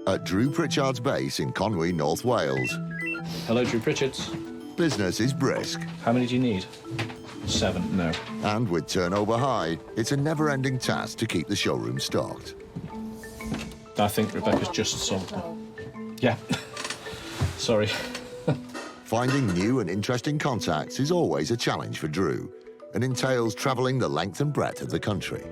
At Drew Pritchard's base in Conwy, North Wales, Hello, Drew Pritchard. business is brisk. How many do you need? 7, no. And with turnover high, it's a never-ending task to keep the showroom stocked. I think Rebecca's just sold it. Yeah. Sorry. Finding new and interesting contacts is always a challenge for Drew and entails travelling the length and breadth of the country.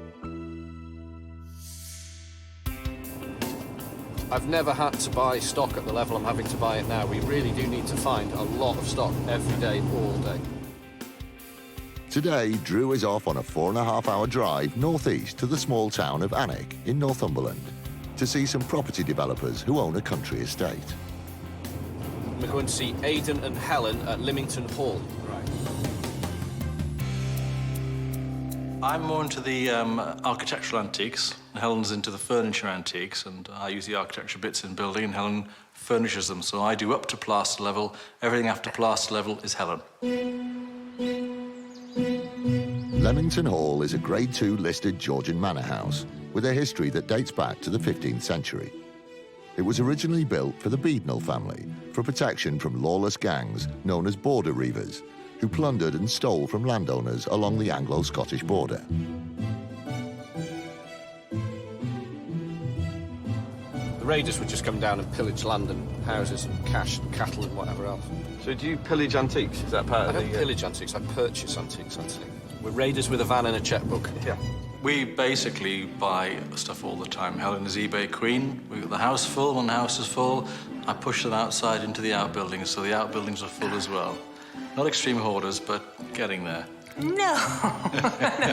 I've never had to buy stock at the level I'm having to buy it now. We really do need to find a lot of stock every day, all day. Today, Drew is off on a 4.5-hour drive northeast to the small town of Alnwick in Northumberland to see some property developers who own a country estate. We're going to see Aidan and Helen at Lemmington Hall. Right. I'm more into the architectural antiques. Helen's into the furniture antiques, and I use the architecture bits in building, and Helen furnishes them. So I do up to plaster level. Everything after plaster level is Helen. Leamington Hall is a Grade II listed Georgian manor house with a history that dates back to the 15th century. It was originally built for the Beadnell family for protection from lawless gangs known as border reivers, who plundered and stole from landowners along the Anglo-Scottish border. The raiders would just come down and pillage land and houses and cash and cattle and whatever else. So do you pillage antiques? Is that part I of don't the... pillage antiques, I purchase antiques, actually. We're raiders with a van and a checkbook. Yeah. We basically buy stuff all the time. Helen is eBay queen. We've got the house full. When the house is full, I push them outside into the outbuildings, so the outbuildings are full as well. Not extreme hoarders, but getting there. No.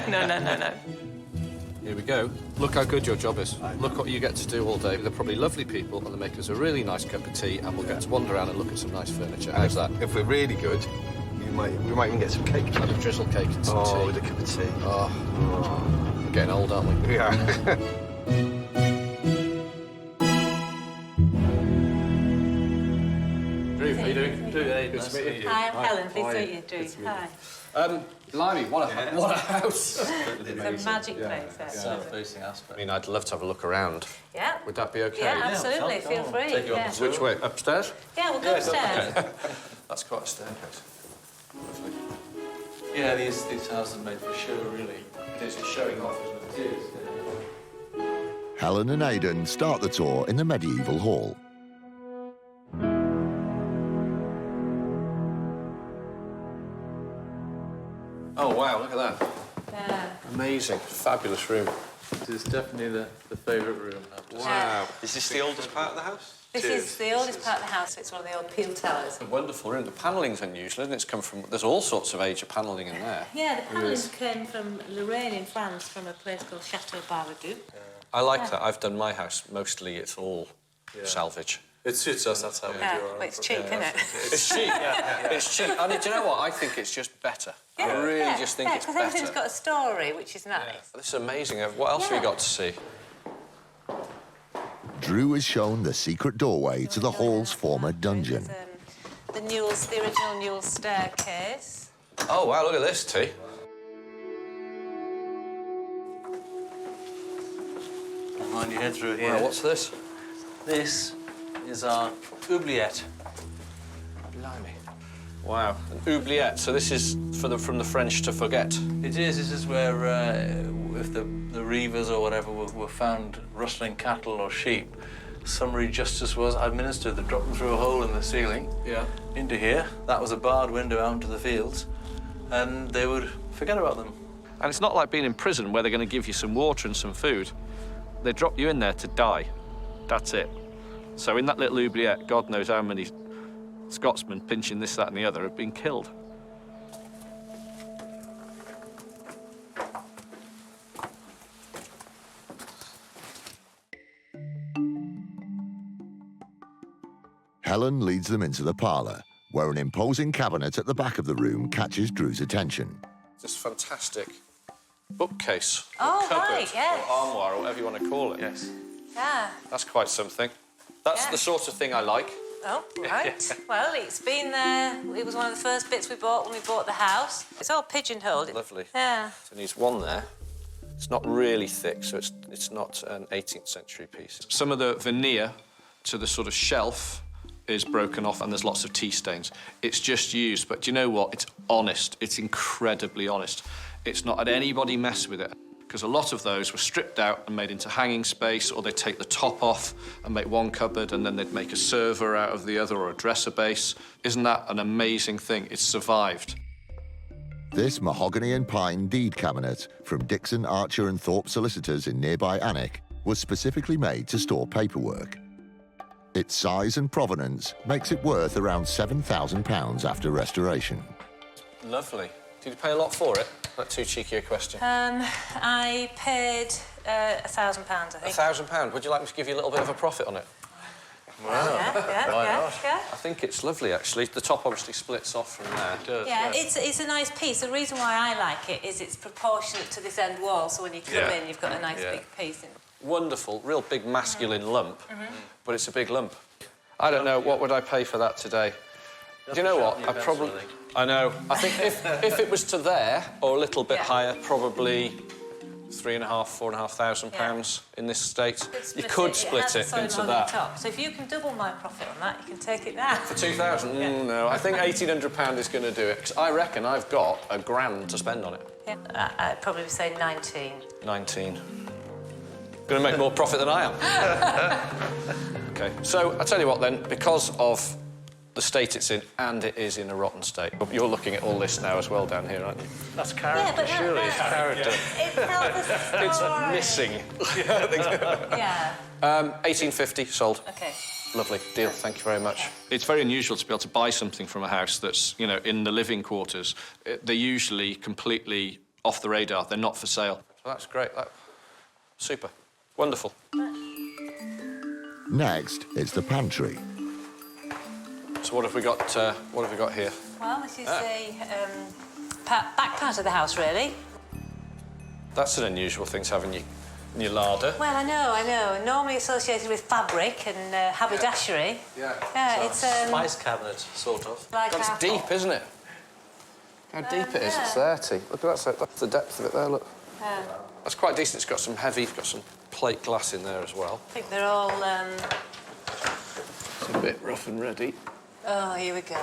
No. Here we go. Look how good your job is. Look what you get to do all day. They're probably lovely people, and they make us a really nice cup of tea, and we'll get to wander around and look at some nice furniture. How's that? If we're really good, we might even get some cake. I'll have a drizzle cake and some tea. Oh, with a cup of tea. Oh. We're getting old, aren't we? Yeah. Drew, how you doing? Drew, hey, Good to meet you. Hi, I'm Helen. Pleased to meet you, Drew. Hi. Blimey, what a house. It's a magic place, actually. South-facing I aspect. mean, I'd love to have a look around. Yeah. Would that be okay? Yeah, absolutely. Feel free. Take you up Yeah. the Which way? Upstairs? Yeah, we'll go upstairs. That's quite a staircase. Lovely. Yeah, these houses are made for show, really. It is showing off, isn't it? It is. Helen and Aidan start the tour in the medieval hall. Oh, wow, look at that. Yeah. Amazing. Fabulous room. This is definitely the favourite room. Wow. Is this the oldest part of the house? This is the oldest part of the house. It's one of the old peel towers. A wonderful room. The panelling's unusual, isn't it? It's come from... There's all sorts of age of panelling in there. Yeah, the panellings came from Lorraine in France, from a place called Chateau Barbadou. I like that. I've done my house. Mostly it's all salvage. It suits us, that's how we do Yeah, our but it's cheap, isn't it? It's cheap. It's cheap. And do you know what? I think it's just better. I really just think it's because better. everything's got a story, which is nice. This is amazing. What else have we got to see? Drew is shown the secret doorway to the hall's former dungeon. There's, the original Newell's staircase. Oh, wow, look at this, T. Mind your head through here. Wow, what's this? This is our oubliette. Blimey. Wow. An oubliette. So this is from the French to forget. It is. This is where, if the reivers or whatever were found rustling cattle or sheep, summary justice was administered. They dropped them through a hole in the ceiling into here. That was a barred window out into the fields, and they would forget about them. And it's not like being in prison where they're going to give you some water and some food. They drop you in there to die. That's it. So in that little oubliette, God knows how many Scotsmen pinching this, that and the other have been killed. Helen leads them into the parlour, where an imposing cabinet at the back of the room catches Drew's attention. This fantastic bookcase. Oh, cupboard, right, yes. or armoire, or whatever you want to call it. Yes. Yeah. That's quite something. That's Yeah. the sort of thing I like. Oh, right. Well, it's been there. It was one of the first bits we bought when we bought the house. It's all pigeonholed. Lovely. Yeah. So it needs one there. It's not really thick, so it's not an 18th century piece. Some of the veneer to the sort of shelf is broken off and there's lots of tea stains. It's just used, but do you know what? It's honest. It's incredibly honest. It's not had anybody mess with it, because a lot of those were stripped out and made into hanging space, or they'd take the top off and make one cupboard and then they'd make a server out of the other or a dresser base. Isn't that an amazing thing? It's survived. This mahogany and pine deed cabinet from Dixon, Archer and Thorpe solicitors in nearby Alnwick was specifically made to store paperwork. Its size and provenance makes it worth around £7,000 after restoration. Lovely. Did you pay a lot for it? Not too cheeky a question. I paid £1,000, I think. £1,000. Would you like me to give you a little bit of a profit on it? Yeah. I think it's lovely, actually. The top obviously splits off from there. It does. Yeah, it's a nice piece. The reason why I like it is it's proportionate to this end wall, so when you come in, you've got a nice big piece. Wonderful, real big masculine lump, but it's a big lump. I don't know, what would I pay for that today? Do you know what? I probably... I know. I think if it was to there, or a little bit higher, probably £3,500, £4,500 in this state. You could split it into that. Top. So if you can double my profit on that, you can take it there. For £2,000? No, I think £1,800 is going to do it, because I reckon I've got £1,000 to spend on it. Yeah, I'd probably say 19. 19. Going to make more profit than I am. OK, so I'll tell you what then, because of the state it's in, and it is in a rotten state. You're looking at all this now as well down here, aren't you? That's character, surely. It's character. It tells a story. It's missing. Yeah. 1850, sold. OK. Lovely, deal, thank you very much. It's very unusual to be able to buy something from a house that's, you know, in the living quarters. They're usually completely off the radar. They're not for sale. So that's great. Super. Wonderful. Next, it's the pantry. So what have we got? What have we got here? Well, this is the back part of the house, really. That's an unusual thing to have in your larder. Well, I know. Normally associated with fabric and haberdashery. Yeah, it's spice cabinet, sort of. like That's deep, isn't it? How deep it is? It's 30. Look at that. That's the depth of it there. Look. That's quite decent. It's got some plate glass in there as well. I think they're all. It's a bit rough and ready. Oh, here we go.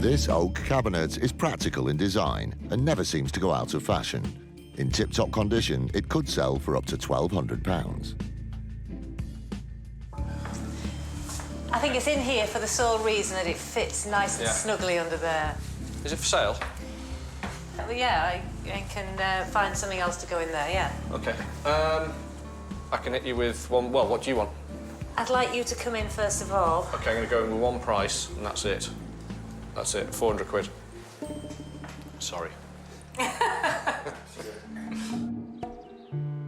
This oak cabinet is practical in design and never seems to go out of fashion. In tip-top condition, it could sell for up to £1,200. I think it's in here for the sole reason that it fits nice and snugly under there. Is it for sale? Well, yeah, I can find something else to go in there, yeah. OK. I can hit you with one... Well, what do you want? I'd like you to come in first of all. OK, I'm going to go in with one price, and that's it. That's it, £400. Sorry.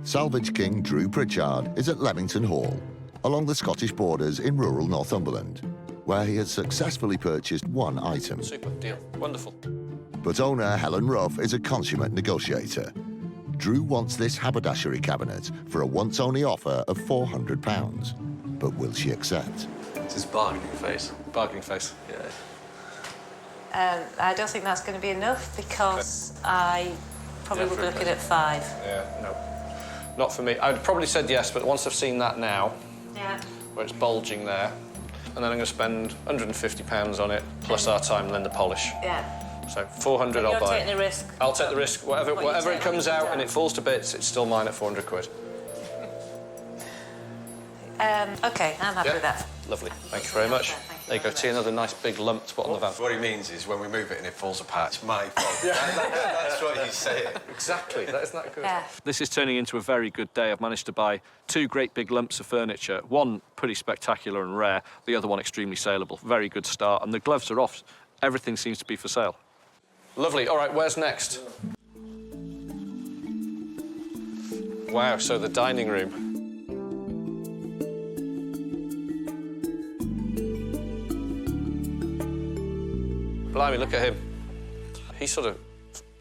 Salvage King Drew Pritchard is at Lemmington Hall, along the Scottish borders in rural Northumberland, where he has successfully purchased one item. Super, deal. Wonderful. But owner Helen Ruff is a consummate negotiator. Drew wants this haberdashery cabinet for a once-only offer of £400. But will she accept? It's his bargaining face. Bargaining face. Yeah. I don't think that's going to be enough because I probably would be looking at 5. Yeah, no. Not for me. I'd probably said yes, but once I've seen that now, where it's bulging there, and then I'm going to spend £150 on it, plus our time, and then the polish. Yeah. So 400, I'll buy. You're taking the risk. I'll take the risk. Whatever it comes out and it falls to bits, it's still mine at £400. OK, I'm happy with that. Lovely. Thank you very much. There you go. See another nice big lump to put on the van. What he means is when we move it and it falls apart, it's my fault. That's what he's saying. Exactly. Isn't that good? Yeah. This is turning into a very good day. I've managed to buy 2 great big lumps of furniture. One pretty spectacular and rare, the other one extremely saleable. Very good start. And the gloves are off. Everything seems to be for sale. Lovely. All right, where's next? Wow, so the dining room. Blimey, look at him. He sort of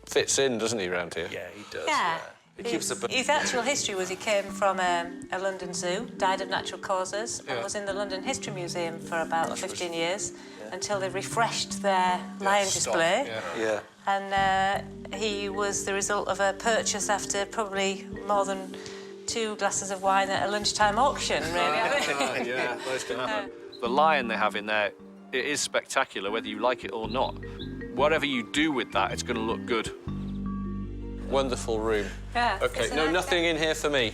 fits in, doesn't he, around here? Yeah, he does. Yeah. His actual history was he came from a London zoo, died of natural causes, and was in the London History Museum for about 15 years until they refreshed their lion display. Yeah. And he was the result of a purchase after probably more than 2 glasses of wine at a lunchtime auction, really. Yeah, those can happen. The lion they have in there, it is spectacular, whether you like it or not. Whatever you do with that, it's going to look good. Wonderful room. Yeah. Okay, no, nothing in here for me.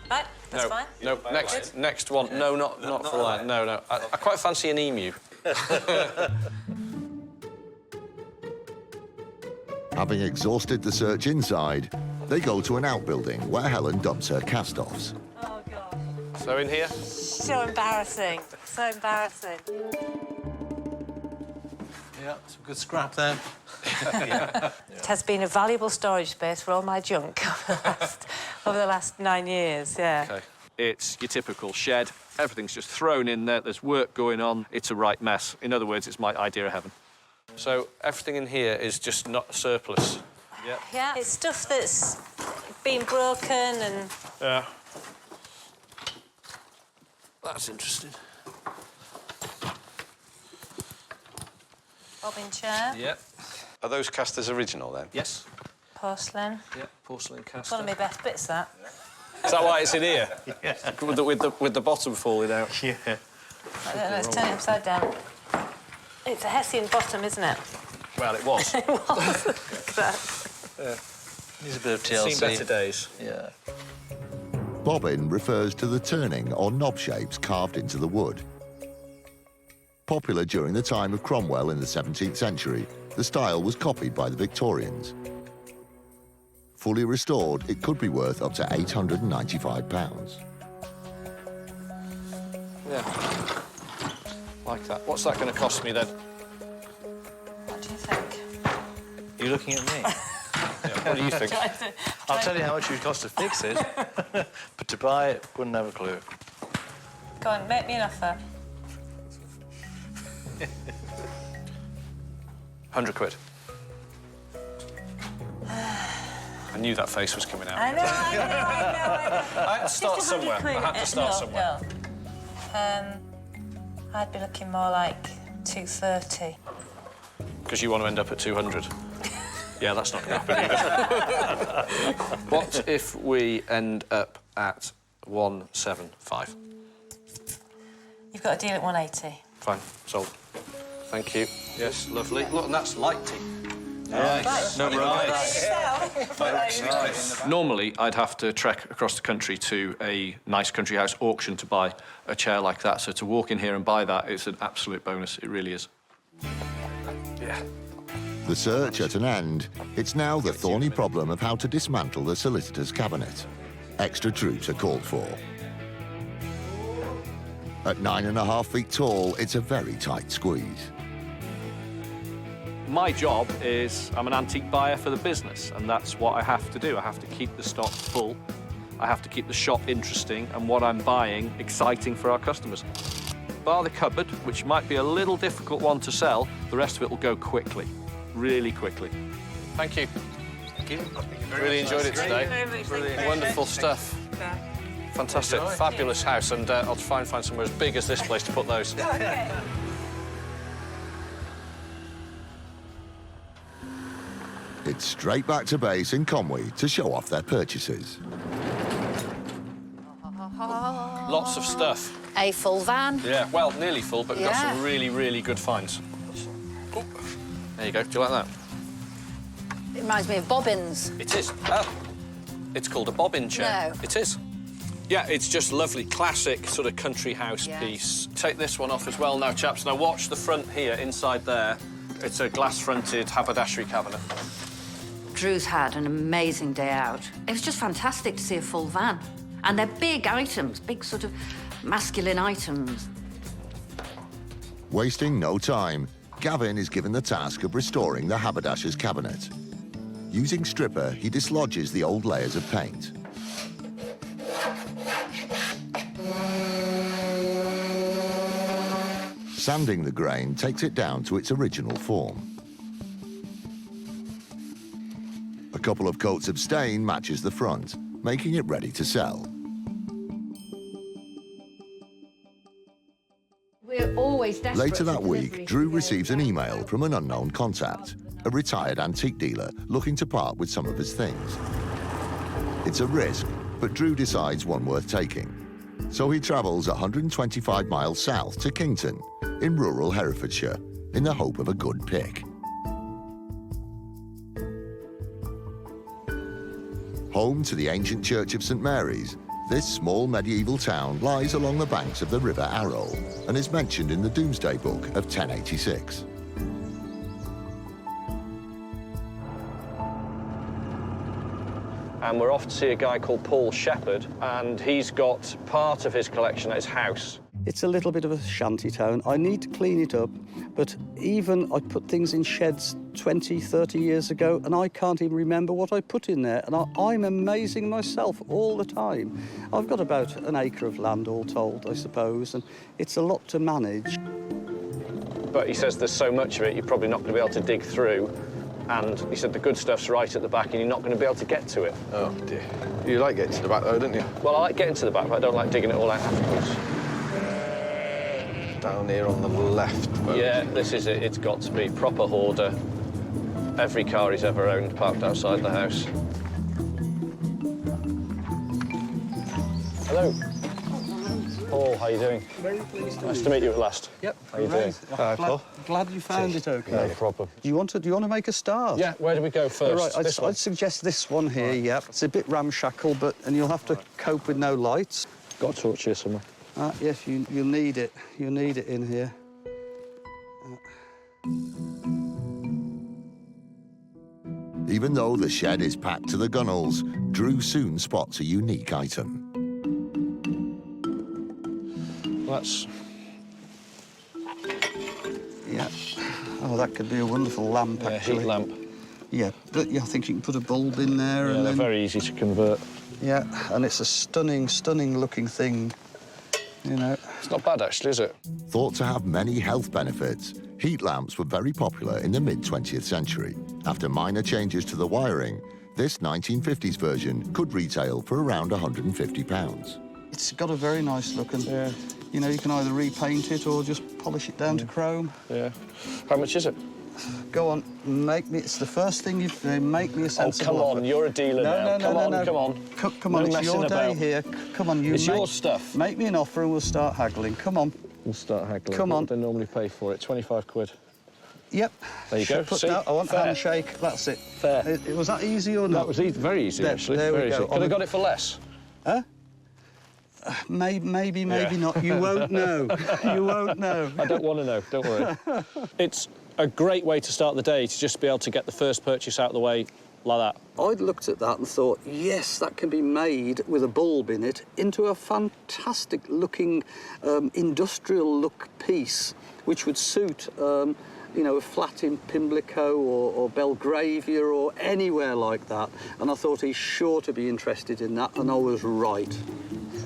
Right, that's fine. No, next one. No, not for a lion. No. I quite fancy an emu. Having exhausted the search inside, they go to an outbuilding where Helen dumps her cast-offs. Oh, God. So in here? So embarrassing. So embarrassing. Yeah, some good scrap there. It has been a valuable storage space for all my junk over the last 9 years, yeah. Okay. It's your typical shed. Everything's just thrown in there. There's work going on. It's a right mess. In other words, it's my idea of heaven. So everything in here is just not surplus. Yeah, it's stuff that's been broken and... Yeah. That's interesting. Bobbin chair, Yeah. Are those casters original then? Yes. porcelain. Yeah. Porcelain It's one caster. of my best bits, that. Is that why it's in here? with the bottom falling out. I don't know, let's turn it upside down. It's a Hessian bottom, isn't it? Well, it was. It was. Look at that. Needs a bit of TLC. Seen better days. Yeah. Bobbin refers to the turning or knob shapes carved into the wood. Popular during the time of Cromwell in the 17th century, the style was copied by the Victorians. Fully restored, it could be worth up to £895. Yeah. Like that. What's that going to cost me then? What do you think? Are you looking at me? What do you think? I'll tell you how much it would cost to fix it, but to buy it, wouldn't have a clue. Go on, make me an offer. 100 quid. I knew that face was coming out. I know. I had to start Just 100 somewhere. quid. I had to start somewhere. No. I'd be looking more like 230. Because you want to end up at 200. Yeah, that's not going to happen either. What if we end up at 175? You've got a deal at 180. Fine, sold. Thank you. Yes, lovely. Look, and that's lighting. Nice. No, nice. Normally, I'd have to trek across the country to a nice country house auction to buy a chair like that. So to walk in here and buy that, it's an absolute bonus. It really is. Yeah. The search at an end, it's now the thorny problem of how to dismantle the solicitor's cabinet. Extra troops are called for. At 9.5 feet tall, it's a very tight squeeze. My job is I'm an antique buyer for the business, and that's what I have to do. I have to keep the stock full. I have to keep the shop interesting and what I'm buying exciting for our customers. Bar the cupboard, which might be a little difficult one to sell, the rest of it will go quickly, really quickly. Thank you. Thank you. Really enjoyed it today. Wonderful stuff. Fantastic. Fabulous house, and I'll try and find somewhere as big as this place to put those. It's straight back to base in Conwy to show off their purchases. Lots of stuff. A full van. Yeah, well, nearly full, but we've got Yeah. some really, really good finds. Oh, there you go. Do you like that? It reminds me of bobbins. It is. Oh, it's called a bobbin chair. No. It is. Yeah, it's just lovely, classic sort of country house Yeah. piece. Take this one off as well now, chaps. Now watch the front here, inside there. It's a glass-fronted haberdashery cabinet. Drew's had an amazing day out. It was just fantastic to see a full van. And they're big items, big sort of masculine items. Wasting no time, Gavin is given the task of restoring the haberdasher's cabinet. Using stripper, he dislodges the old layers of paint. Sanding the grain takes it down to its original form. A couple of coats of stain matches the front, making it ready to sell. We're always desperate. Later that for week, delivery. Drew receives an email from an unknown contact, a retired antique dealer looking to part with some of his things. It's a risk, but Drew decides one worth taking. So he travels 125 miles south to Kington, in rural Herefordshire, in the hope of a good pick. Home to the ancient Church of St Mary's, this small medieval town lies along the banks of the River Arrow and is mentioned in the Domesday Book of 1086. And we're off to see a guy called Paul Shepherd, and he's got part of his collection at his house. It's a little bit of a shanty town. I need to clean it up, but even I put things in sheds 20, 30 years ago, and I can't even remember what I put in there, and I'm amazing myself all the time. I've got about an acre of land all told, I suppose, and it's a lot to manage. But he says there's so much of it, you're probably not going to be able to dig through. And he said the good stuff's right at the back and you're not going to be able to get to it. Oh, dear. You like getting to the back, though, don't you? Well, I like getting to the back, but I don't like digging it all out afterwards. Down here on the left. Yeah, this is it. It's got to be proper hoarder. Every car he's ever owned parked outside the house. Hello. Paul, how you doing? Very pleased. Nice to meet you at last. Yep. How you doing? Hi, Paul. Glad you found it okay. No problem. Do you want to make a start? Yeah, where do we go first? All right, This one? I'd suggest this one here, yep. It's a bit ramshackle, and you'll have to cope with no lights. Got a torch here somewhere. Yes, you'll need it. You'll need it in here. Even though the shed is packed to the gunnels, Drew soon spots a unique item. That's... Yeah. Oh, that could be a wonderful lamp, actually. heat lamp. Yeah, but I think you can put a bulb in there Yeah, and they're then... very easy to convert. Yeah, and it's a stunning, stunning looking thing, you know. It's not bad, actually, is it? Thought to have many health benefits, heat lamps were very popular in the mid-20th century. After minor changes to the wiring, this 1950s version could retail for around £150. It's got a very nice look, and, you know, you can either repaint it or just polish it down to chrome. Yeah. How much is it? Go on, make me... It's the first thing you've... make me a sensible come on, offer. you're a dealer now. No, Come on. Come on, No it's your messing day about. here. Come on, It's your stuff. Make me an offer and we'll start haggling. Come on. We'll start haggling. Come on. What do they normally pay for it? 25 quid. Yep. There you go. Put See? that, I want a Fair. handshake. That's it. Fair. Was that easy or not? That was very easy, actually. There we very go. easy. Could have got it for less. Huh? Maybe not. You won't know. You won't know. I don't want to know, don't worry. It's a great way to start the day, to just be able to get the first purchase out of the way like that. I'd looked at that and thought, yes, that can be made with a bulb in it into a fantastic-looking industrial-look piece, which would suit, you know, a flat in Pimlico or Belgravia or anywhere like that. And I thought he's sure to be interested in that, and I was right.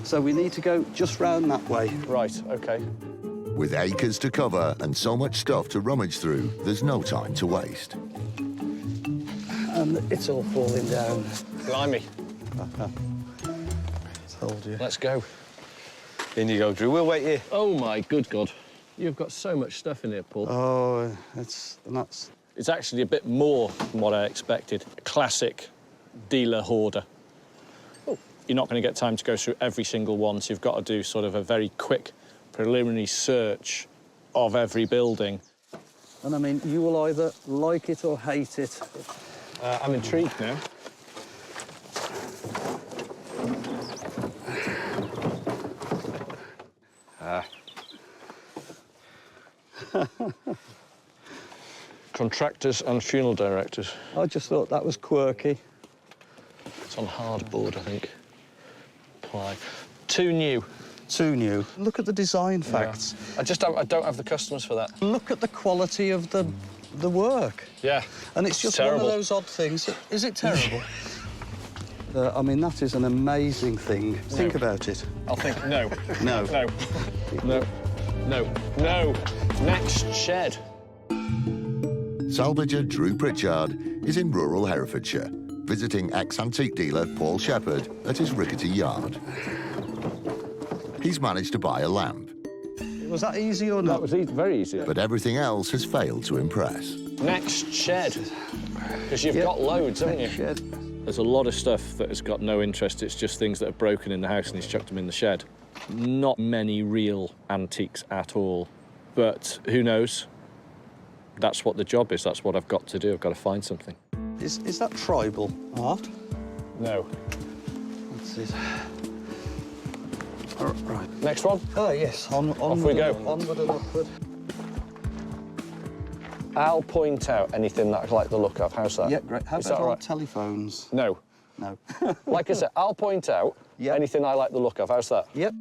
So we need to go just round that way. Right, OK. With acres to cover and so much stuff to rummage through, there's no time to waste. And it's all falling down. Blimey. Told you. Let's go. In you go, Drew. We'll wait here. Oh, my good God. You've got so much stuff in here, Paul. Oh, it's nuts. It's actually a bit more than what I expected. A classic dealer hoarder. Oh. You're not going to get time to go through every single one, so you've got to do sort of a very quick preliminary search of every building. And I mean, you will either like it or hate it. I'm intrigued now. Contractors and funeral directors. I just thought that was quirky. It's on hardboard, I think. Ply. Too new. Too new. Look at the design facts. I don't have the customers for that. Look at the quality of the work. Yeah. And it's just terrible. one of those odd things. Is it terrible? I mean, that is an amazing thing. Think about it. I'll think no. No. No. No. No. No. Next shed. Salvager Drew Pritchard is in rural Herefordshire, visiting ex-antique dealer Paul Shepherd at his rickety yard. He's managed to buy a lamp. Was that easy or not? That was very easy. But everything else has failed to impress. Next, shed. Because you've got loads, haven't you? Shed. There's a lot of stuff that has got no interest. It's just things that are broken in the house and he's chucked them in the shed. Not many real antiques at all. But who knows? That's what the job is. That's what I've got to do. I've got to find something. Is that tribal art? No. That's it. All right. Next one. Oh, yes. Off we go. Onward and upward. I'll point out anything that I like the look of. How's that? Yeah, great. How Is about that all old right? telephones? No. No. Like I said, I'll point out anything I like the look of. How's that? Yep.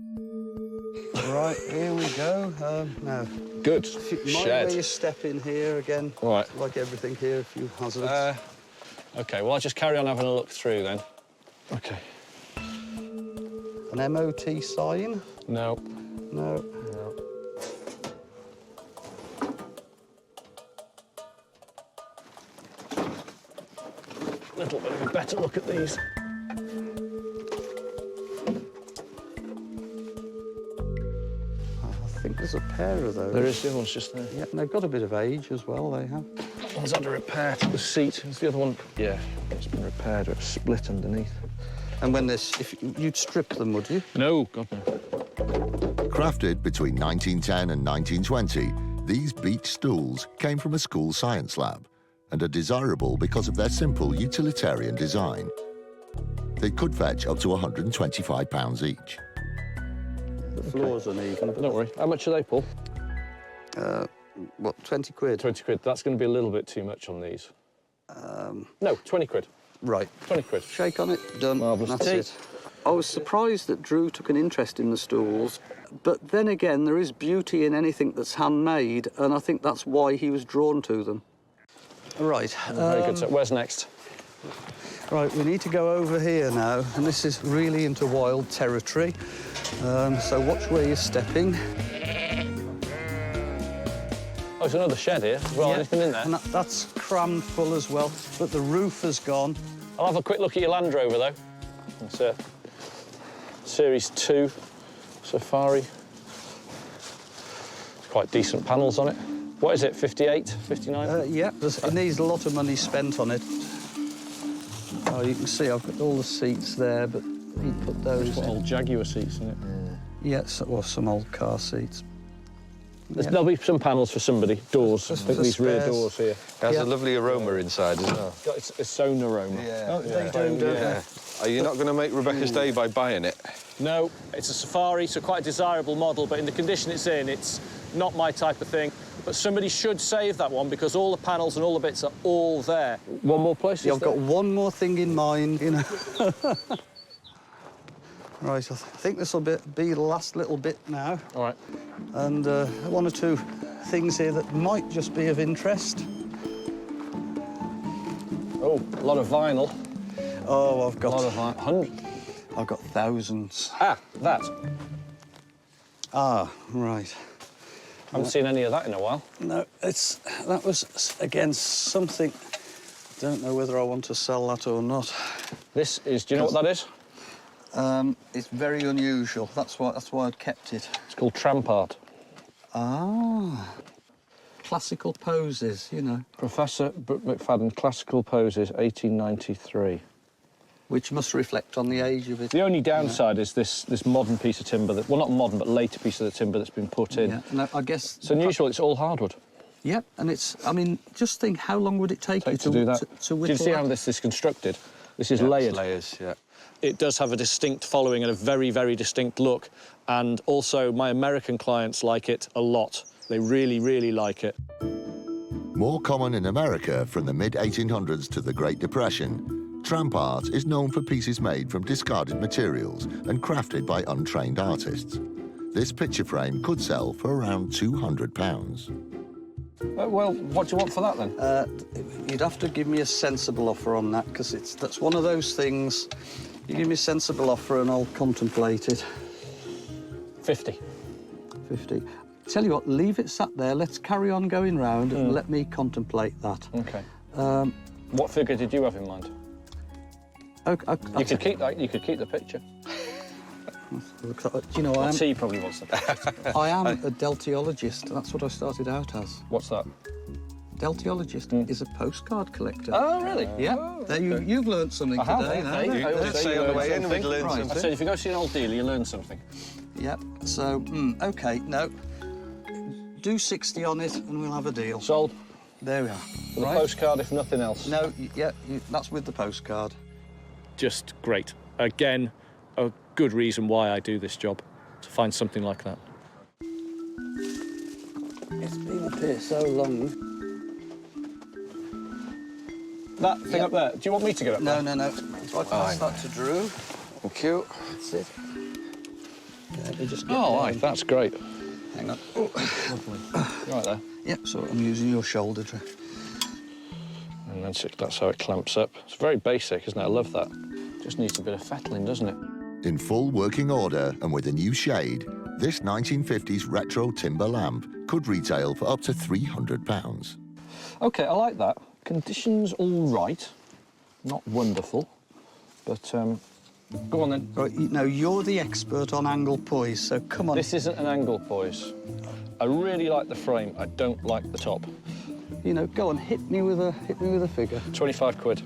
Right, here we go. Now, Good. mind Shed. where you step in here again. All right. Like everything here, a few hazards. OK, well, I'll just carry on having a look through then. OK. An MOT sign? No. No. A little bit of a better look at these. I think there's a pair of those. There is, the other one's just there. Yeah, and they've got a bit of age as well, they have. That one's under repair to the seat. Is the other one? Yeah, it's been repaired. It's split underneath. And when if you'd strip them, would you? No, God no. Crafted between 1910 and 1920, these beach stools came from a school science lab and are desirable because of their simple utilitarian design. They could fetch up to £125 each. The floor's uneven. But Don't worry. How much are they, Paul? what, 20 quid? 20 quid. That's going to be a little bit too much on these. No, 20 quid. Right. 20 quid. Shake on it, done. Marvellous. That's Tea. it. I was surprised that Drew took an interest in the stools, but then again, there is beauty in anything that's handmade, and I think that's why he was drawn to them. Right. Very good. So where's next? Right, we need to go over here now, and this is really into wild territory. So watch where you're stepping. Oh, there's another shed here. Well, anything in there? And that's crammed full as well, but the roof has gone. I'll have a quick look at your Land Rover, though. It's a Series 2 Safari. It's quite decent panels on it. What is it, 58, 59? Yeah, it needs a lot of money spent on it. Oh, you can see I've got all the seats there, but he put those Got in. old Jaguar seats in it. Yeah, or some old car seats. There'll be some panels for somebody. Doors. I think for these rear spares. doors here. It has a lovely aroma inside as well. It's its own aroma. Oh, they do, don't they? Are you not going to make Rebecca's day by buying it? No, it's a Safari, so quite a desirable model, but in the condition it's in, it's not my type of thing. But somebody should save that one because all the panels and all the bits are all there. One more place? Yeah, I've got one more thing in mind, you know. Right, I think this will be the last little bit now. All right. And one or two things here that might just be of interest. Oh, a lot of vinyl. Oh, I've A got... lot of vinyl. I've got thousands. Ah, that. Ah, right. Haven't seen any of that in a while. No, that was, again, something... Don't know whether I want to sell that or not. This is, do you know what that is? It's very unusual. That's why I'd kept it. It's called tramp art. Ah. Classical poses, you know. Professor McFadden, Classical Poses, 1893. Which must reflect on the age of it. The only downside is this modern piece of timber, well, not modern, but later piece of the timber that's been put in. Yeah, no, I guess... It's unusual, it's all hardwood. Yeah, and it's... I mean, just think, how long would it take you to do that. to Do whittle you see how that? this is constructed? This is Yeah, layered. it's layers, yeah. It does have a distinct following and a very, very distinct look. And also, my American clients like it a lot. They really, really like it. More common in America from the mid-1800s to the Great Depression, tramp art is known for pieces made from discarded materials and crafted by untrained artists. This picture frame could sell for around £200. Well, what do you want for that, then? You'd have to give me a sensible offer on that, because that's one of those things... You give me a sensible offer and I'll contemplate it. 50. 50. Tell you what, leave it sat there. Let's carry on going round and let me contemplate that. OK. What figure did you have in mind? Okay, You could keep that. You could keep the picture. do you know, I am, He probably wants the picture. I am a deltiologist. That's what I started out as. What's that? Deltiologist is a postcard collector. Oh, really? Yeah. Oh, There okay. you've learnt something I have, today. okay. now. I always did say say you on the learn way in something. we'd learn Right. I something. said if you go see an old dealer, you learn something. Yep. So, OK, no. Do 60 on it and we'll have a deal. Sold. There we are. With a postcard, if nothing else. No, that's with the postcard. Just great. Again, a good reason why I do this job, to find something like that. It's been up here so long. That thing up there. Do you want me to get up there? No. If I pass that to Drew. Thank you. That's it. Let me just get Oh, down. aye, that's great. Hang on. Right there. Yep, so I'm using your shoulder to... And that's how it clamps up. It's very basic, isn't it? I love that. Just needs a bit of fettling, doesn't it? In full working order and with a new shade, this 1950s retro timber lamp could retail for up to £300. OK, I like that. Conditions all right. Not wonderful, but go on then. Right, now, you're the expert on angle poise, so come on. This isn't an angle poise. I really like the frame. I don't like the top. You know, go on, hit me with a figure. 25 quid.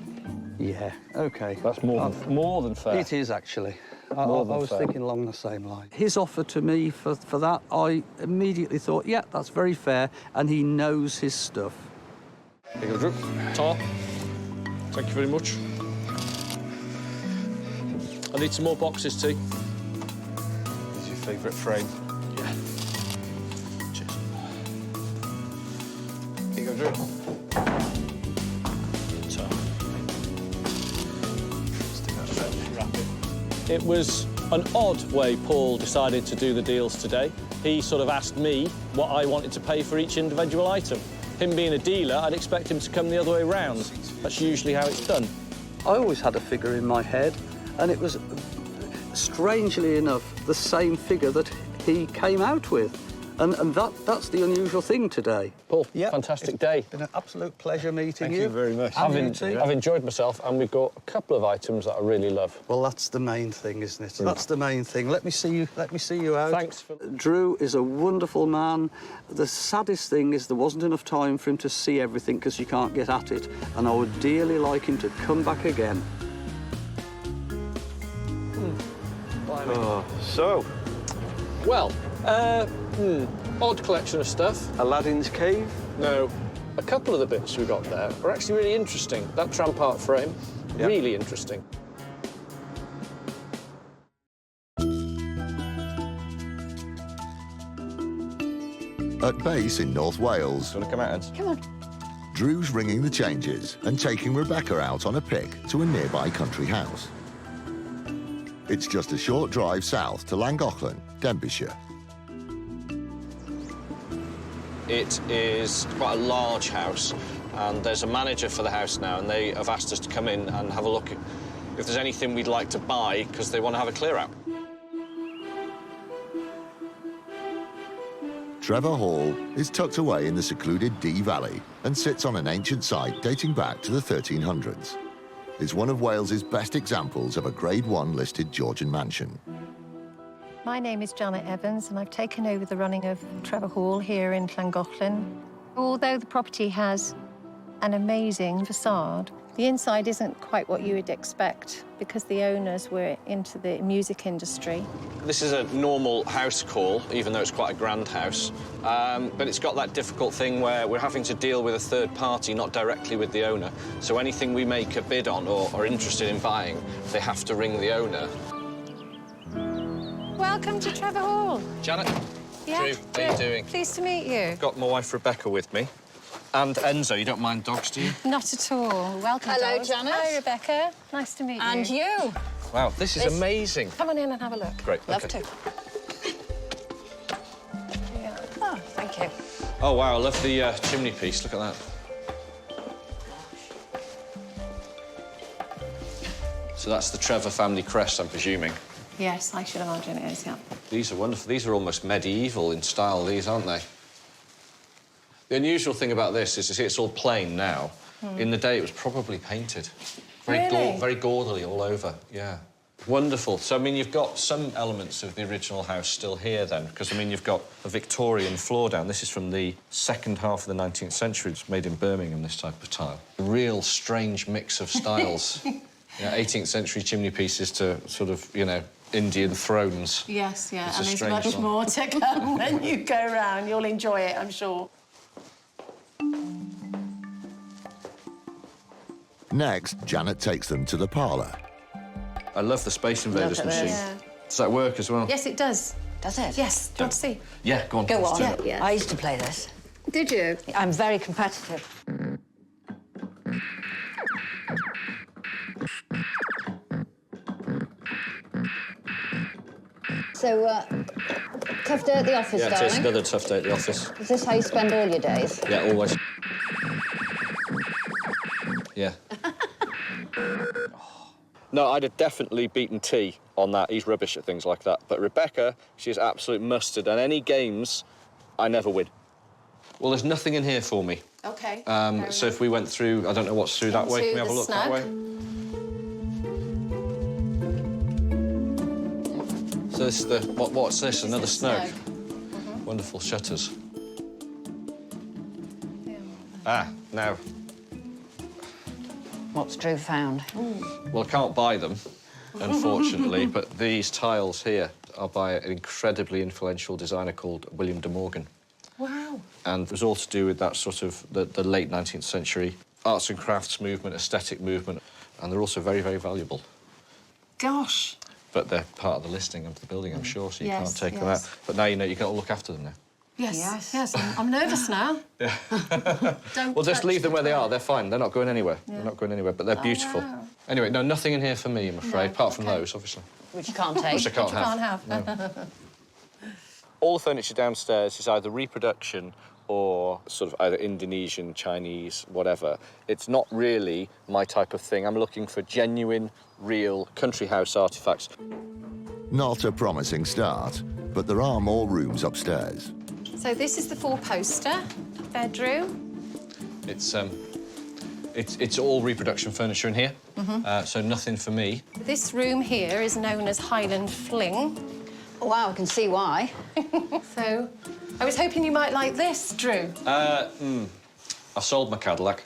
Yeah, OK. That's more than fair. It is, actually. I More than was fair. thinking along the same line. His offer to me for that, I immediately thought, yeah, that's very fair, and he knows his stuff. Here you go, Drew. Tar, thank you very much. I need some more boxes, T. This is your favourite frame. Yeah. Cheers. Here you go, Drew. Tar. Wrap it. It was an odd way Paul decided to do the deals today. He sort of asked me what I wanted to pay for each individual item. Him being a dealer, I'd expect him to come the other way round. That's usually how it's done. I always had a figure in my head, and it was, strangely enough, the same figure that he came out with. And that's the unusual thing today. Paul, Yeah, fantastic day. Been an absolute pleasure meeting Thank you very much. I've And you, enjoyed myself, and we've got a couple of items that I really love. Well, that's the main thing, isn't it? That's the main thing. Let me see you out. Thanks for... Drew is a wonderful man. The saddest thing is there wasn't enough time for him to see everything because you can't get at it, and I would dearly like him to come back again. Oh, so, Well, odd collection of stuff. Aladdin's cave. No, a couple of the bits we got there are actually really interesting. That tramp art frame, really interesting. At base in North Wales, Do you want to come out, Ed? Come on. Drew's ringing the changes and taking Rebecca out on a pick to a nearby country house. It's just a short drive south to Llangollen, Denbighshire. It is quite a large house, and there's a manager for the house now, and they have asked us to come in and have a look if there's anything we'd like to buy, because they want to have a clear out. Trevor Hall is tucked away in the secluded Dee Valley and sits on an ancient site dating back to the 1300s. It's one of Wales's best examples of a Grade 1 listed Georgian mansion. My name is Janet Evans, and I've taken over the running of Trevor Hall here in Llangollen. Although the property has an amazing facade, the inside isn't quite what you would expect because the owners were into the music industry. This is a normal house call, even though it's quite a grand house, but it's got that difficult thing where we're having to deal with a third party, not directly with the owner. So anything we make a bid on or are interested in buying, they have to ring the owner. Welcome to Trevor Hall. Janet, Yeah, Drew, how are you doing? Pleased to meet you. Got my wife Rebecca with me. And Enzo, you don't mind dogs, do you? Not at all. Welcome, Hello, dogs. Janet. Hi, Rebecca. Nice to meet you. And you. Wow, this is amazing. Come on in and have a look. Great, Love okay. to. Yeah. Oh, thank you. Oh, wow, I love the chimney piece. Look at that. So that's the Trevor family crest, I'm presuming. Yes, I should imagine it is, yeah. These are wonderful. These are almost medieval in style, these, aren't they? The unusual thing about this is, you see, it's all plain now. In the day, it was probably painted. Very gaudily all over, yeah. Wonderful. So, I mean, you've got some elements of the original house still here, then, because, I mean, you've got a Victorian floor down. This is from the second half of the 19th century. It's made in Birmingham, this type of tile. A real strange mix of styles. 18th century chimney pieces to sort of, you know, Indian thrones. Yes, yeah, It's a and there's strange much one. more to come when you go round. You'll enjoy it, I'm sure. Next, Janet takes them to the parlour. I love the Space Invaders Look at machine. this. Yeah. Does that work as well? Yes, it does. Does it? Yes, do you want to see? Yeah, go on. Go let's on. do it. Yeah. I used to play this. Did you? I'm very competitive. So, tough day at the office, Yeah, it darling? is another tough day at the office. Is this how you spend all your days? Yeah, always. Yeah. No, I'd have definitely beaten T on that. He's rubbish at things like that. But Rebecca, she's absolute mustard. And any games, I never win. Well, there's nothing in here for me. OK. So if we went through, I don't know what's through that way. Can we have a look that way? So this is the, what's this? Another snug? Wonderful shutters. Ah, now. What's Drew found? Well, I can't buy them, unfortunately, but these tiles here are by an incredibly influential designer called William de Morgan. Wow. And it was all to do with that sort of the late 19th century arts and crafts movement, aesthetic movement, and they're also very, very valuable. Gosh. But they're part of the listing of the building, I'm sure, so you Yes, can't take them yes. out. But now you know you've got to look after them now. Yes, yes. I'm nervous now. Yeah. Don't Well, just touch leave them the where they tile. are. They're fine. They're not going anywhere. Yeah. They're not going anywhere, but they're beautiful. wow. Anyway, no, nothing in here for me, I'm afraid, No, apart from OK. those, obviously. Which you can't take. Which I can't You have. can't have. No. All the furniture downstairs is either reproduction or sort of either Indonesian, Chinese, whatever. It's not really my type of thing. I'm looking for genuine, real country house artefacts. Not a promising start, but there are more rooms upstairs. So this is the four-poster bedroom. It's all reproduction furniture in here, so nothing for me. This room here is known as Highland Fling. Wow, I can see why. So I was hoping you might like this, Drew. I sold my Cadillac.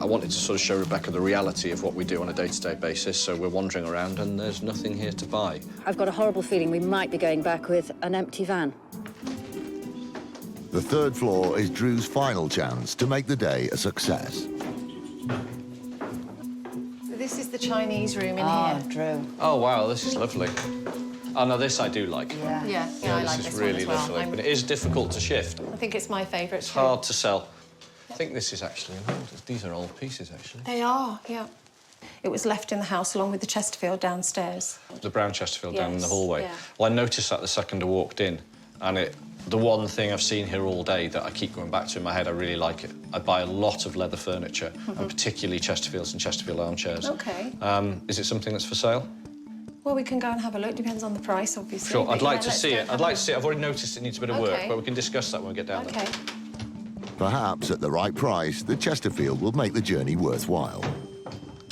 I wanted to sort of show Rebecca the reality of what we do on a day-to-day basis, so we're wandering around and there's nothing here to buy. I've got a horrible feeling we might be going back with an empty van. The third floor is Drew's final chance to make the day a success. This is the Chinese room in Ah, here. Drew. Oh, wow, this is lovely. Oh, no, this I do like. Yeah. Yeah, I like this this is really one as well. lovely, but it is difficult to shift. I think it's my favourite. It's hard to sell. I think this is actually an old. These are old pieces, actually. They are, yeah. It was left in the house along with the Chesterfield downstairs. The brown Chesterfield down in the Yes, hallway. yeah. Well, I noticed that the second I walked in, and the one thing I've seen here all day that I keep going back to in my head, I really like it. I buy a lot of leather furniture, and particularly Chesterfields and Chesterfield armchairs. OK. Is it something that's for sale? Well, we can go and have a look. Depends on the price, obviously. Sure, but I'd like yeah, to let's see go it. and I'd have like a to see it. I've already noticed it needs a bit of work, OK. but we can discuss that when we get down there. OK. Perhaps at the right price, the Chesterfield will make the journey worthwhile.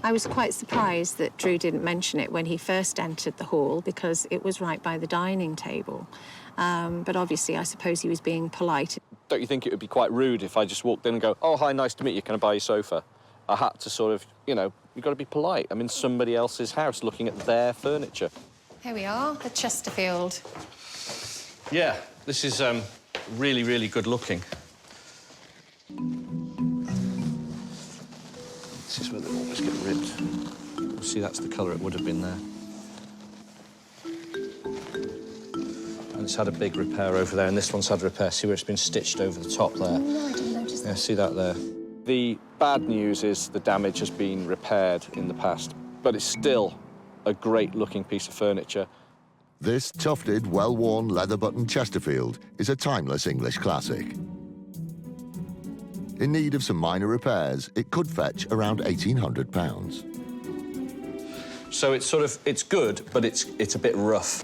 I was quite surprised that Drew didn't mention it when he first entered the hall because it was right by the dining table. But obviously, I suppose he was being polite. Don't you think it would be quite rude if I just walked in and go, oh, hi, nice to meet you, can I buy your sofa? I had to sort of, you know, you've got to be polite. I'm in somebody else's house looking at their furniture. Here we are, the Chesterfield. Yeah, this is really, really good looking. This is where they always get ripped. See, that's the colour it would have been there. And it's had a big repair over there, and this one's had a repair. See where it's been stitched over the top there? No, I didn't notice Yeah, that. see that there? The bad news is the damage has been repaired in the past, but it's still a great-looking piece of furniture. This tufted, well-worn leather-buttoned Chesterfield is a timeless English classic. In need of some minor repairs, it could fetch around £1,800. So it's sort of, it's good, but it's a bit rough.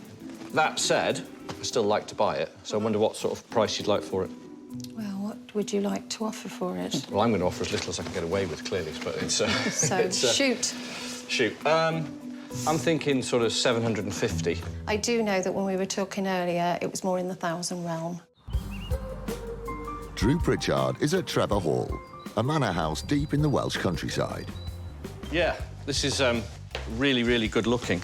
That said, I still like to buy it, so I wonder what sort of price you'd like for it. Well, would you like to offer for it? Well, I'm going to offer as little as I can get away with, clearly, but it's... So, shoot. Shoot. I'm thinking sort of 750. I do know that when we were talking earlier, it was more in the 1,000 realm. Drew Pritchard is at Trevor Hall, a manor house deep in the Welsh countryside. Yeah, this is really, really good looking.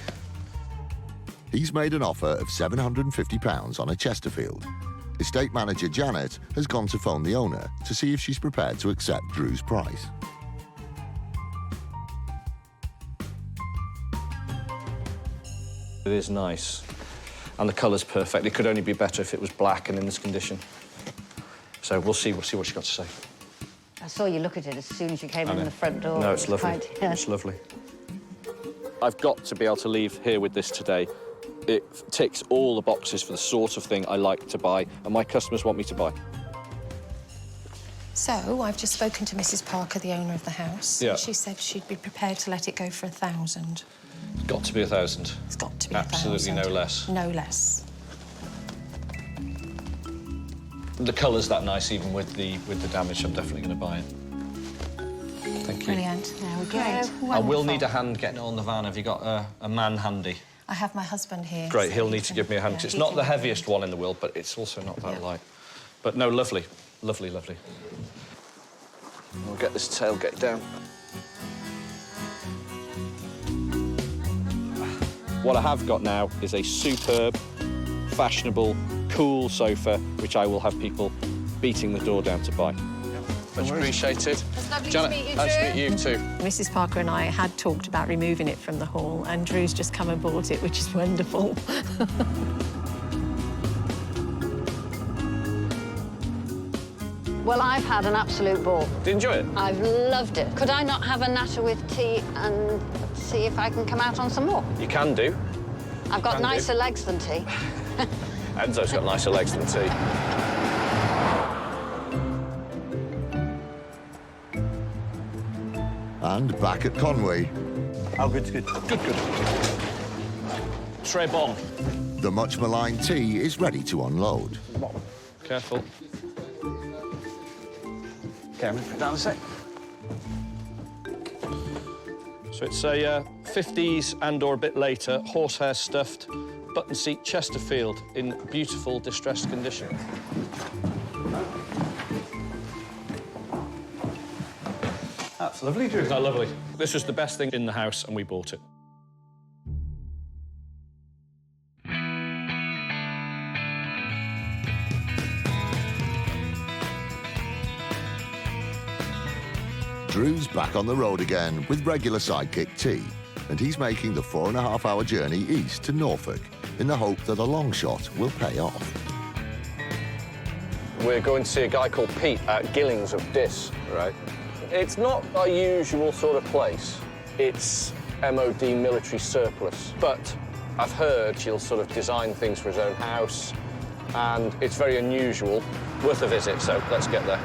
He's made an offer of £750 on a Chesterfield. Estate manager Janet has gone to phone the owner to see if she's prepared to accept Drew's price. It is nice, and the colour's perfect. It could only be better if it was black and in this condition. So we'll see what she's got to say. I saw you look at it as soon as you came in the front door. No, it's lovely. Yeah. It's lovely. I've got to be able to leave here with this today. It ticks all the boxes for the sort of thing I like to buy and my customers want me to buy. So, I've just spoken to Mrs. Parker, the owner of the house. Yeah. She said she'd be prepared to let it go for 1,000. It's got to be 1,000. It's got to be Absolutely 1,000. no less. No less. The colour's that nice, even with the damage. I'm definitely going to buy it. Thank you. Brilliant. There we go. I will need a hand getting it on the van. Have you got a man handy? I have my husband here. Great, so he'll he need to can- give me a hand. yeah, 'Cause it's he not can the give me- heaviest one in the world, but it's also not that Yeah. light. But no, lovely. Lovely, lovely. We'll get this tailgate down. What I have got now is a superb, fashionable, cool sofa, which I will have people beating the door down to buy. Much appreciated. It's lovely Janet, to meet you, nice to Drew. meet you too. Mrs. Parker and I had talked about removing it from the hall, and Drew's just come and bought it, which is wonderful. Well, I've had an absolute ball. Did you enjoy it? I've loved it. Could I not have a natter with tea and see if I can come out on some more? You can do. I've got Can do. nicer legs than tea. Enzo's got nicer legs than tea. And back at Conway, Oh, good, good. Good, good. Tray bomb. the much maligned tea is ready to unload. Careful. Cameron, put down a sec. So it's a 50s and or a bit later, horsehair stuffed button seat Chesterfield in beautiful distressed condition. That's lovely, Drew. Isn't that lovely? This was the best thing in the house and we bought it. Drew's back on the road again with regular sidekick T, and he's making the 4.5-hour journey east to Norfolk in the hope that a long shot will pay off. We're going to see a guy called Pete at Gillings of Dis. Right. It's not our usual sort of place. It's MOD military surplus. But I've heard he'll sort of design things for his own house, and it's very unusual. Worth a visit, so let's get there.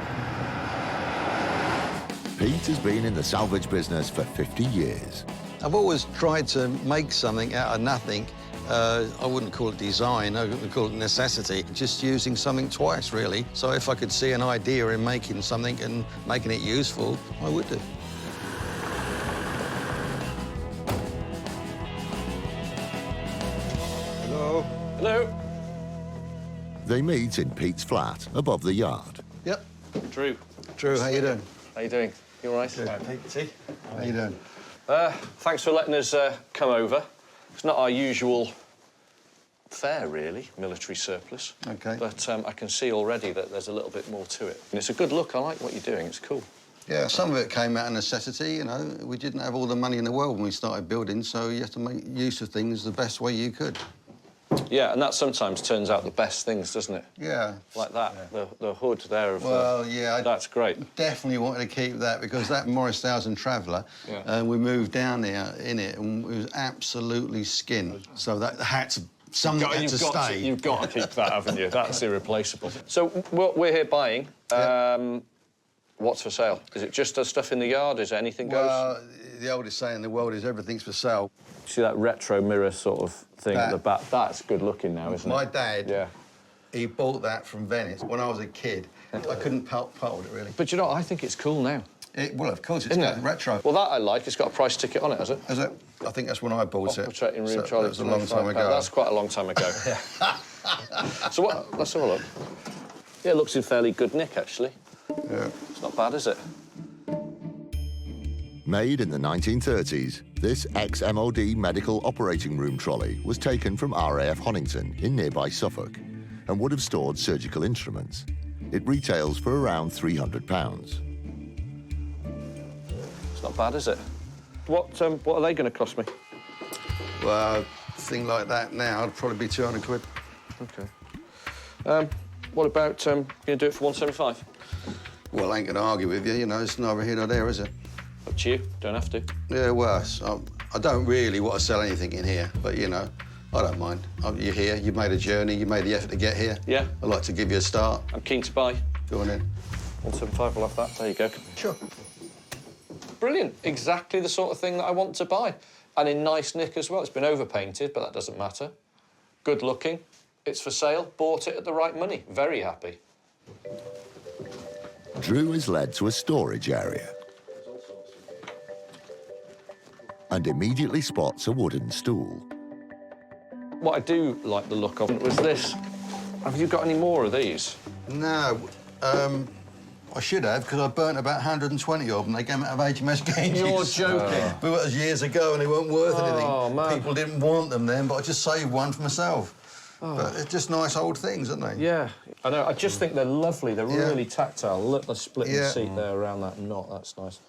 Pete has been in the salvage business for 50 years. I've always tried to make something out of nothing. I wouldn't call it design, I would call it necessity. Just using something twice, really. So if I could see an idea in making something and making it useful, I would do. Hello. Hello. They meet in Pete's flat above the yard. Yep. Drew. Drew, how you doing? How you doing? You all right? Pete, tea. How you doing? Thanks for letting us come over. It's not our usual fare, really, military surplus. Okay. But I can see already that there's a little bit more to it. And it's a good look. I like what you're doing. It's cool. Yeah, some of it came out of necessity, you know. We didn't have all the money in the world when we started building, so you have to make use of things the best way you could. Yeah, and that sometimes turns out the best things, doesn't it? Yeah. Like that, the hood there. Of Well, yeah. That's great. Definitely wanted to keep that because that Morris 1000 Traveller, Yeah. we moved down there in it and it was absolutely skin. So that had to, something had to stay. You've got to keep that, haven't you? That's irreplaceable. So we're here buying. What's for sale? Is it just the stuff in the yard? Is there anything goes? Well, the oldest saying in the world is everything's for sale. See that retro mirror sort of thing at the back? That's good looking now, isn't it? My dad, Yeah. he bought that from Venice when I was a kid, I couldn't part with it, really. But you know, I think it's cool now. Well, of course, it's Isn't getting it? retro. Well, that I like. It's got a price ticket on it, has it? Is it? I think that's when I bought it. Operating room So trolley. that was a long time ago. That's quite a long time ago. So what? Let's have a look. Yeah, it looks in fairly good nick, actually. Yeah. It's not bad, is it? Made in the 1930s, this ex-MOD medical operating room trolley was taken from RAF Honington in nearby Suffolk and would have stored surgical instruments. It retails for around £300. It's not bad, is it? What are they going to cost me? Well, a thing like that now would probably be 200 quid. OK. What about, you going to do it for 175? Well, I ain't going to argue with you. You know, it's neither here nor there, is it? Up to you. Don't have to. Yeah, well, I don't really want to sell anything in here, but, you know, I don't mind. You're here, you've made a journey, you made the effort to get here. Yeah. I'd like to give you a start. I'm keen to buy. Go on in. 175, we'll have that. There you go. Sure. Brilliant. Exactly the sort of thing that I want to buy. And in nice nick as well. It's been overpainted, but that doesn't matter. Good looking. It's for sale. Bought it at the right money. Very happy. Drew is led to a storage area and immediately spots a wooden stool. What I do like the look of it was this. Have you got any more of these? No, I should have, because I burnt about 120 of them. They came out of HMS Ganges. You're joking. But it was years ago and they weren't worth anything. Oh, man. People didn't want them then, but I just saved one for myself. Oh. But they're just nice old things, aren't they? Yeah. I know. I just think they're lovely. They're Yeah. really tactile. Look, the splitting Yeah. seat there around that knot. That's nice.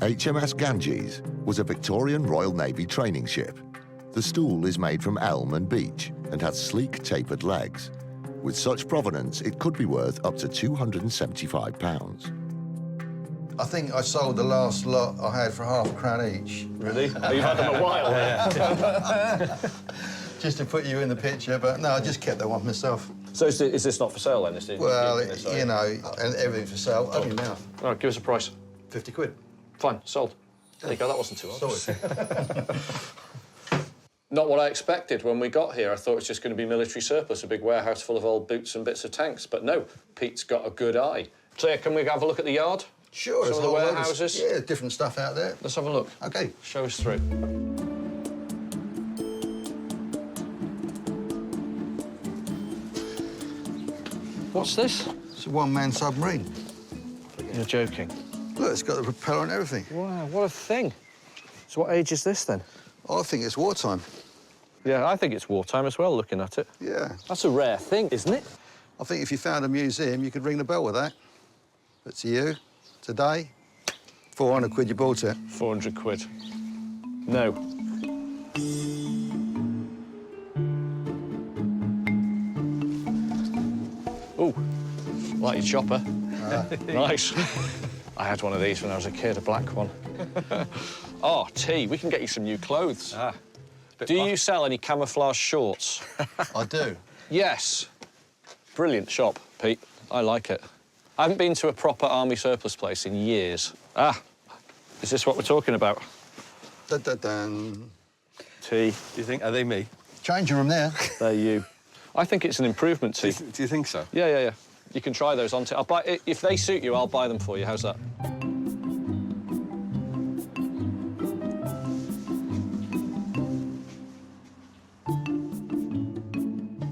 HMS Ganges was a Victorian Royal Navy training ship. The stool is made from elm and beech and has sleek, tapered legs. With such provenance, it could be worth up to £275. I think I sold the last lot I had for £0.50 each. Really? You've had them a while. Just to put you in the picture, but no, I just kept that one myself. So is this not for sale then? Well, you know, and everything for sale. Open your mouth. All right, give us a price. 50 quid. Fine, sold. There you go, that wasn't too hard. Sorry. Not what I expected when we got here. I thought it was just going to be military surplus, a big warehouse full of old boots and bits of tanks. But no, Pete's got a good eye. So yeah, can we have a look at the yard? Sure. Some of the warehouses? Yeah, different stuff out there. Let's have a look. OK. Show us through. What's this? It's a one-man submarine. You're joking. Look, it's got the propeller and everything. Wow, what a thing. So what age is this then? I think it's wartime. Yeah, I think it's wartime as well, looking at it. Yeah. That's a rare thing, isn't it? I think if you found a museum, you could ring the bell with that. But to you, today, 400 quid you bought it. 400 quid. No. Ooh, like your chopper. Nice. I had one of these when I was a kid, a black one. Oh, T, we can get you some new clothes. Do you sell any camouflage shorts? I do. Yes. Brilliant shop, Pete. I like it. I haven't been to a proper army surplus place in years. Ah, is this what we're talking about? Dun-dun-dun. T. Do you think, are they me? Changing room there. They're you. I think it's an improvement, T. Do you think so? Yeah. You can try those on. I'll buy. If they suit you, I'll buy them for you. How's that?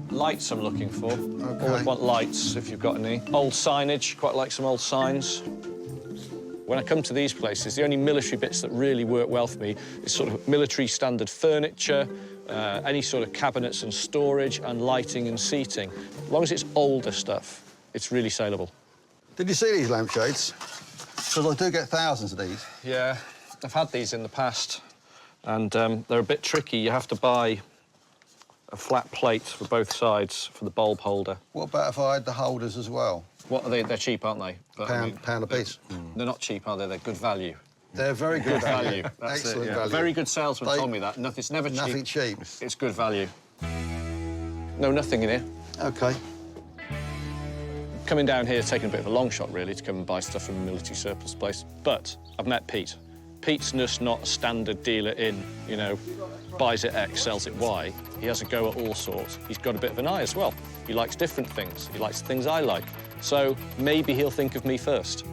Lights I'm looking for. OK. Always want lights if you've got any. Old signage. Quite like some old signs. When I come to these places, the only military bits that really work well for me is sort of military standard furniture, any sort of cabinets and storage, and lighting and seating. As long as it's older stuff, it's really saleable. Did you see these lampshades? Because I do get thousands of these. Yeah, I've had these in the past, and they're a bit tricky. You have to buy a flat plate for both sides for the bulb holder. What about if I had the holders as well? What are they? They're cheap, aren't they? But, Pound a piece. They're not cheap, are they? They're good value. They're very good value. That's Excellent it, yeah. value. Very good salesman They- told me that. It's never cheap. Nothing cheap. It's good value. No, nothing in here. OK. Coming down here, taking a bit of a long shot, really, to come and buy stuff from a military surplus place. But I've met Pete. Pete's just not a standard dealer in, you know, buys it X, sells it Y. He has a go at all sorts. He's got a bit of an eye as well. He likes different things. He likes the things I like. So maybe he'll think of me first.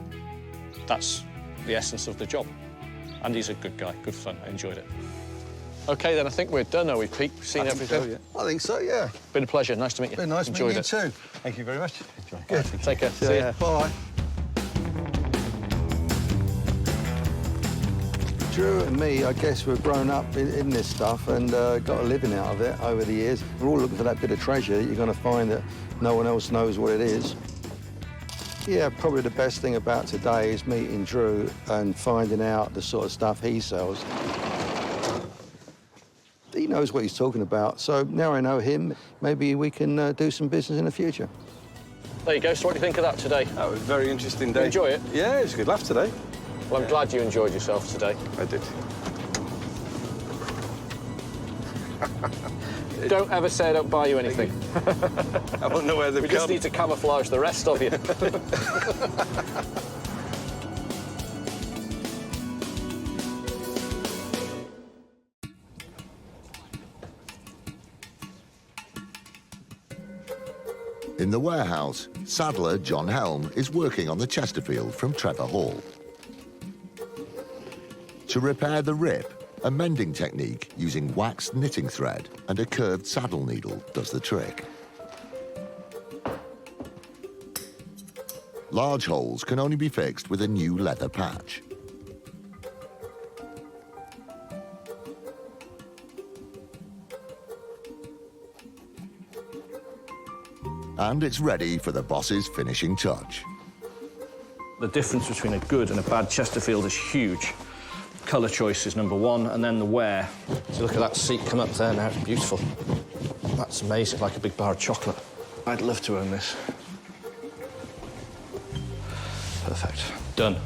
That's the essence of the job. And he's a good guy, good fun. I enjoyed it. OK, then I think we're done, are we, Pete? We've seen everything. So, yeah. I think so, yeah. Been a pleasure. Nice to meet you. Been nice Enjoyed meeting you it. too. Thank you very much. Good. Take care. See ya. Bye. Drew and me, I guess, we've grown up in this stuff and got a living out of it over the years. We're all looking for that bit of treasure. You're going to find that no one else knows what it is. Yeah, probably the best thing about today is meeting Drew and finding out the sort of stuff he sells. He knows what he's talking about, so now I know him, maybe we can do some business in the future. There you go. So what do you think of that today? That was a very interesting day. Enjoy it? Yeah, it was a good laugh today. Well, I'm glad you enjoyed yourself today. I did. Don't ever say I don't buy you anything. I won't know where they've We just gone. need to camouflage the rest of you. In the warehouse, saddler John Helm is working on the Chesterfield from Trevor Hall. To repair the rip, a mending technique using waxed knitting thread and a curved saddle needle does the trick. Large holes can only be fixed with a new leather patch. And it's ready for the boss's finishing touch. The difference between a good and a bad Chesterfield is huge. Colour choice is number one, and then the wear. So look at that seat come up there now, it's beautiful. That's amazing, like a big bar of chocolate. I'd love to own this. Perfect. Done.